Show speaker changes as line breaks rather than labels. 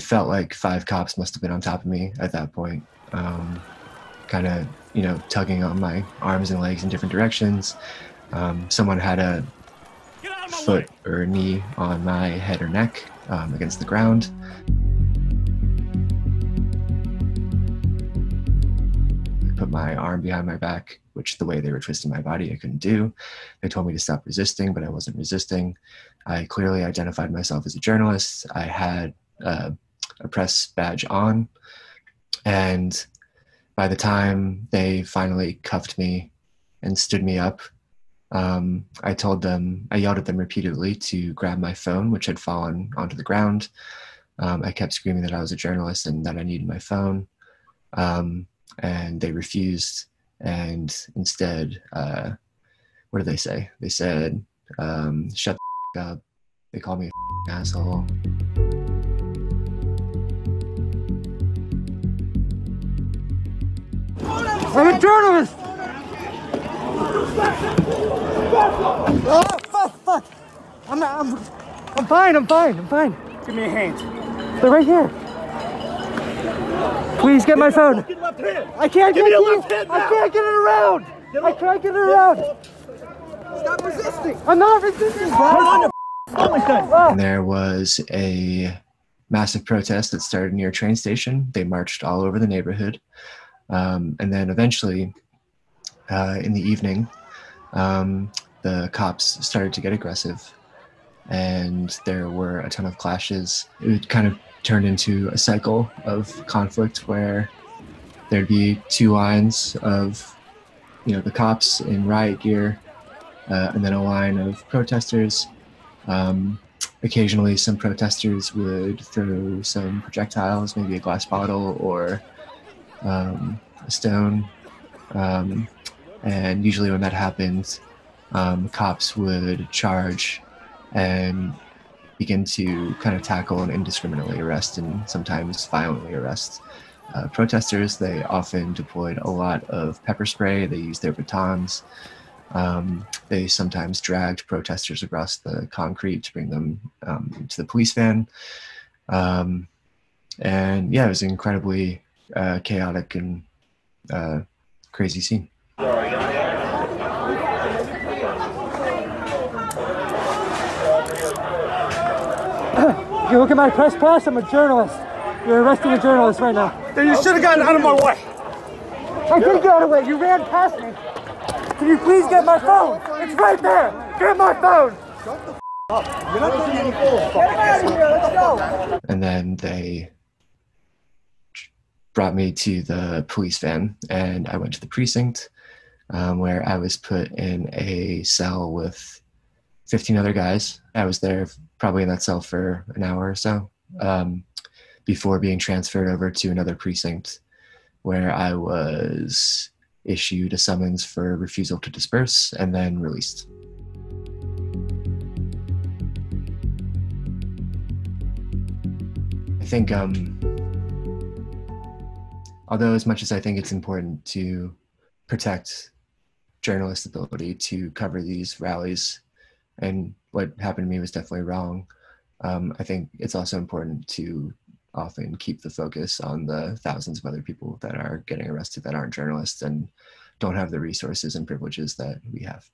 It felt like 5 cops must have been on top of me at that point, kind of, tugging on my arms and legs in different directions. Someone had a foot or a knee on my head or neck against the ground. I put my arm behind my back, which the way they were twisting my body, I couldn't do. They told me to stop resisting, but I wasn't resisting. I clearly identified myself as a journalist. I had a press badge on. And by the time they finally cuffed me and stood me up, I yelled at them repeatedly to grab my phone, which had fallen onto the ground. I kept screaming that I was a journalist and that I needed my phone. And they refused. And instead, what did they say? They said, shut the f*** up. They called me a asshole.
I'm a journalist! Oh, fuck! I'm fine.
Give me a hand.
They're right here. Please get my phone. I can't get it. I can't get it around. I can't get it around.
Stop resisting.
I'm not resisting.
Put on your phone.
And there was a massive protest that started near a train station. They marched all over the neighborhood. And then eventually, in the evening, the cops started to get aggressive, and there were a ton of clashes. It kind of turned into a cycle of conflict where there'd be 2 lines of, the cops in riot gear, and then a line of protesters. Occasionally, some protesters would throw some projectiles, maybe a glass bottle or a stone, and usually when that happened, cops would charge and begin to kind of tackle and indiscriminately arrest and sometimes violently arrest protesters. They often deployed a lot of pepper spray. They used their batons. They sometimes dragged protesters across the concrete to bring them to the police van. And yeah, it was an incredibly chaotic and crazy scene.
You look at my press pass, I'm a journalist. You're arresting a journalist right now.
Then you should have gotten out of my way.
I did get out of the way. You ran past me. Can you please get my phone? It's right there. Get my phone.
Shut the up. You're not getting any phone. Get out of here. Let's go.
And then they brought me to the police van, and I went to the precinct, where I was put in a cell with 15 other guys. I was there probably in that cell for an hour or so, before being transferred over to another precinct where I was issued a summons for refusal to disperse and then released. I think, although as much as I think it's important to protect journalists' ability to cover these rallies, and what happened to me was definitely wrong, I think it's also important to often keep the focus on the thousands of other people that are getting arrested that aren't journalists and don't have the resources and privileges that we have.